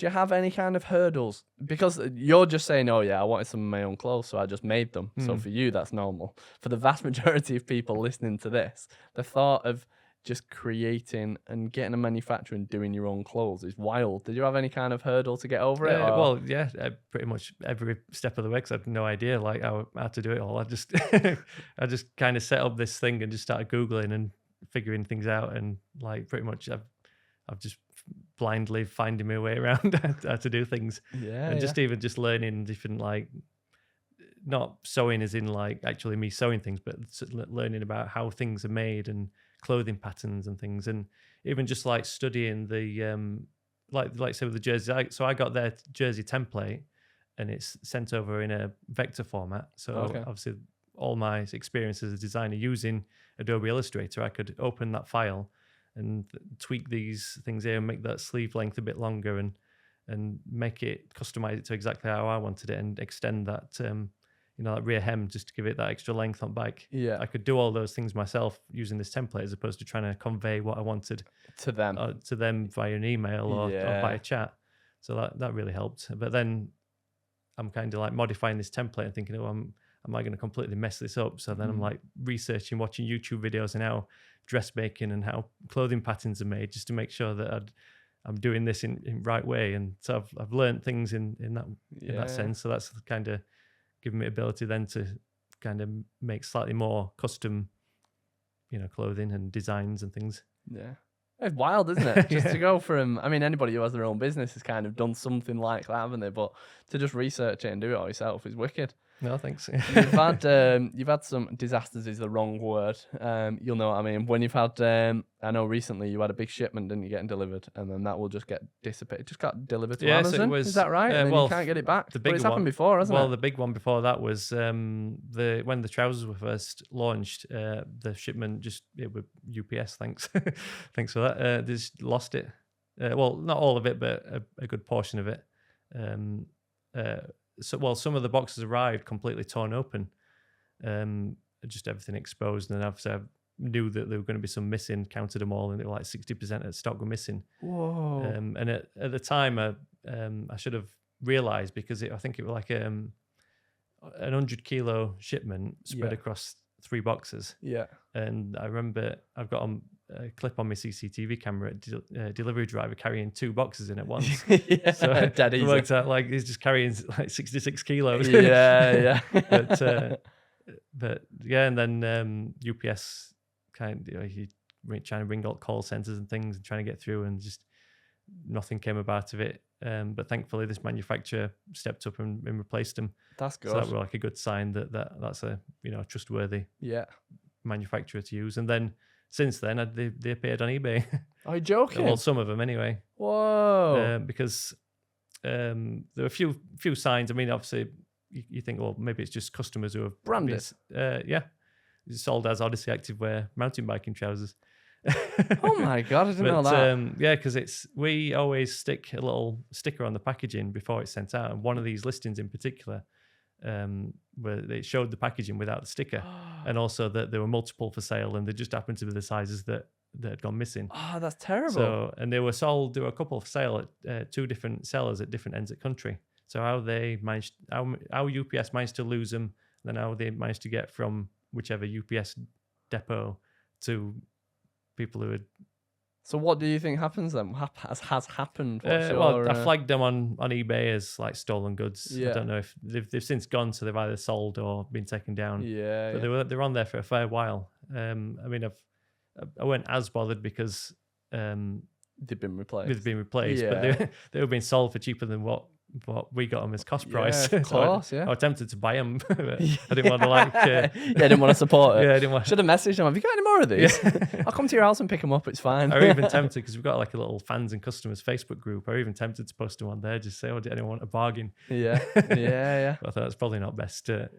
Do you have any kind of hurdles? Because you're just saying, oh yeah, I wanted some of my own clothes, so I just made them. So for you, that's normal. For the vast majority of people listening to this, the thought of just creating and getting a manufacturer and doing your own clothes is wild. Did you have any kind of hurdle to get over it? Or? Well, yeah, pretty much every step of the way, because I had no idea like how to do it all. I just I just kind of set up this thing and just started Googling and figuring things out, and like pretty much I've just blindly finding my way around how to do things. Yeah, And just even just learning different, like, not sewing as in like actually me sewing things, but learning about how things are made and clothing patterns and things, and even just like studying the like say with the jersey. So I got their jersey template, and it's sent over in a vector format. So obviously all my experience as a designer using Adobe Illustrator, I could open that file and tweak these things here and make that sleeve length a bit longer, and make it, customize it to exactly how I wanted it, and extend that that rear hem just to give it that extra length on bike. Yeah. I could do all those things myself using this template, as opposed to trying to convey what I wanted to them via an email or by a chat. So that really helped. But then I'm kind of like modifying this template and thinking, am I going to completely mess this up? So then I'm like researching, watching YouTube videos and how dressmaking and how clothing patterns are made, just to make sure that I'm doing this in right way. And so I've learned things in that sense. So that's kind of given me ability then to kind of make slightly more custom, clothing and designs and things. Yeah. It's wild, isn't it? Just to go from, I mean, anybody who has their own business has kind of done something like that, haven't they? But to just research it and do it all yourself is wicked. No, thanks. You've had some disasters is the wrong word. You'll know what I mean. When you've had, I know recently you had a big shipment, didn't you, getting delivered, and then that will just get dissipated. Just got delivered to Amazon. So is that right? And then you can't get it back. But it's happened before, hasn't it? Well, the big one before that was when the trousers were first launched. The shipment with UPS. Thanks, thanks for that. They just lost it. Well, not all of it, but a good portion of it. So some of the boxes arrived completely torn open, just everything exposed, and obviously I knew that there were going to be some missing, counted them all, and they were like 60% of stock were missing. Whoa. And at the time I should have realized, because I think it was like an 100 kilo shipment spread across 3 boxes. Yeah. And I remember I've got a clip on my CCTV camera at delivery driver carrying 2 boxes in at once. So dead easy. It worked out like he's just carrying like 66 kilos. Yeah. But yeah, and then UPS kind of, he trying to ring out call centers and things and trying to get through, and just nothing came about of it. But thankfully this manufacturer stepped up and replaced them. That's good. So that was like a good sign that's a trustworthy manufacturer to use. And then since then they appeared on eBay. Are you joking? Well, some of them anyway. Whoa. Because there were a few signs. I mean, obviously you think, well, maybe it's just customers who have branded. It's sold as Odyssey Activewear mountain biking trousers. Oh my God, I didn't know that. Because we always stick a little sticker on the packaging before it's sent out. And one of these listings in particular, where they showed the packaging without the sticker, and also that there were multiple for sale, and they just happened to be the sizes that had gone missing. Oh, that's terrible. So, and they were sold. There were a couple for sale at 2 different sellers at different ends of the country. So how UPS managed to lose them, and then how they managed to get from whichever UPS depot to people who had. So what do you think happens then? Has happened? I flagged them on eBay as like stolen goods. Yeah. I don't know if they've since gone, so they've either sold or been taken down. Yeah. But they were on there for a fair while. I mean, I weren't as bothered because they've been replaced. Yeah. But they were being sold for cheaper than what we got them as cost price. Of course, I was tempted to buy them. But I didn't want to I didn't want to support it. Yeah, I didn't want. Should have messaged them. Have you got any more of these? I'll come to your house and pick them up. It's fine. I was even tempted, because we've got like a little fans and customers Facebook group. I was even tempted to post them on there, just say, "Oh, did anyone want a bargain?" Yeah. But I thought it's probably not best to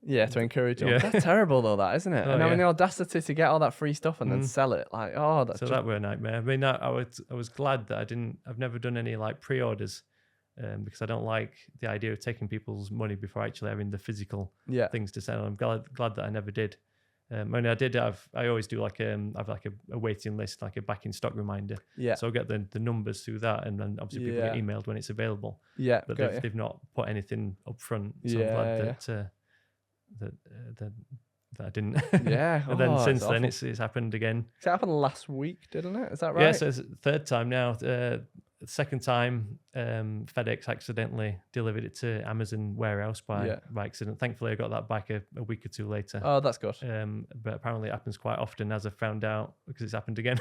encourage them. That's terrible though, that, isn't it? And having the audacity to get all that free stuff and then sell it, like, that were a nightmare. I mean, I was glad that I've never done any like pre-orders, because I don't like the idea of taking people's money before actually having the physical things to sell. I'm glad that I never did, I mean, I always do like have like a waiting list, like a back in stock reminder. Yeah. So I get the numbers through that, and then obviously people get emailed when it's available. Yeah. But got you. they've not put anything up front. So I'm Yeah, glad that I didn't. Yeah. And then Oh, since it's then awful. it's happened again. It happened last week, didn't it? Is that right? Yeah, so it's the third time now. Second time, FedEx accidentally delivered it to Amazon warehouse by accident. Thankfully, I got that back a week or two later. Oh, that's good. But apparently, it happens quite often, as I found out, because it's happened again.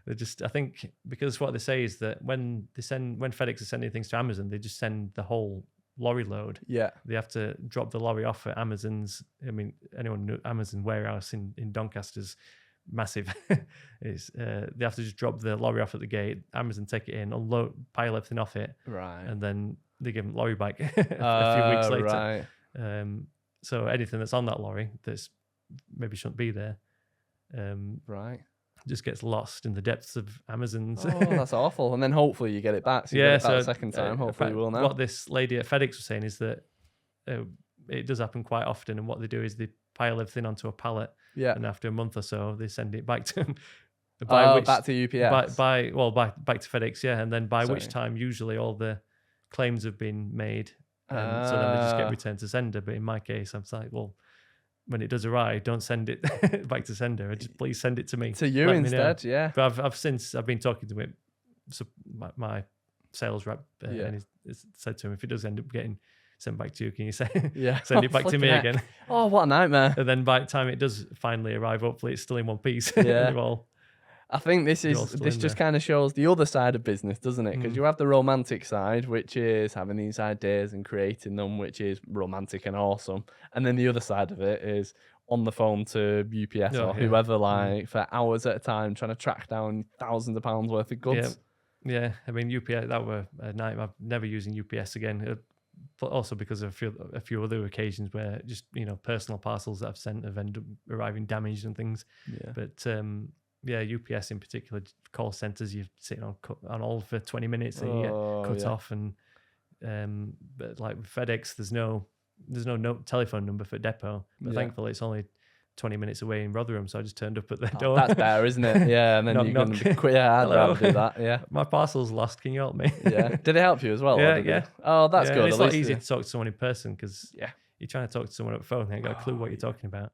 I think, because what they say is that when FedEx is sending things to Amazon, they just send the whole lorry load. Yeah. They have to drop the lorry off at Amazon's. I mean, anyone knew Amazon warehouse in Doncaster's massive. They have to just drop the lorry off at the gate. Amazon take it in, unload, pile everything off it, Right. and then they give them lorry back a few weeks later. Right. So anything that's on that lorry that's maybe shouldn't be there, right, just gets lost in the depths of Amazon's. Oh, that's awful. And then hopefully you get it back. So you get it back the second time. Hopefully you will now. What this lady at FedEx was saying is that it does happen quite often, and what they do is they pile everything onto a pallet. Yeah. And after a month or so, they send it back to them. Back to UPS. Back to FedEx, yeah. And then which time usually all the claims have been made. So then they just get returned to sender. But in my case, I'm like, well, when it does arrive, don't send it back to sender. Just please send it to me. To you instead, yeah. But I've been talking to him. So my sales rep, and he's said to him, if it does end up getting sent back to you, can you send it back to me again? Oh, what a nightmare. And then by the time it does finally arrive, hopefully it's still in one piece. Yeah. I think this just kind of shows the other side of business, doesn't it? Because you have the romantic side, which is having these ideas and creating them, which is romantic and awesome. And then the other side of it is on the phone to UPS or whoever, for hours at a time, trying to track down thousands of pounds worth of goods. Yeah. I mean, UPS, that were a nightmare. I'm never using UPS again. But also because of a few other occasions where just, personal parcels that I've sent have ended up arriving damaged and things. Yeah. But UPS in particular, call centers, you're sitting on hold for 20 minutes and you get cut off. And but like with FedEx, there's no telephone number for depot. But thankfully, it's only 20 minutes away in Rotherham, so I just turned up at their door. That's better, isn't it? Yeah, and then you can be quick. Yeah, I'd rather do that. Yeah, my parcel's lost. Can you help me? Yeah. Did it help you as well? Yeah. Oh, that's good. It's not easy to talk to someone in person because you're trying to talk to someone on the phone. They ain't got a clue what you're talking about.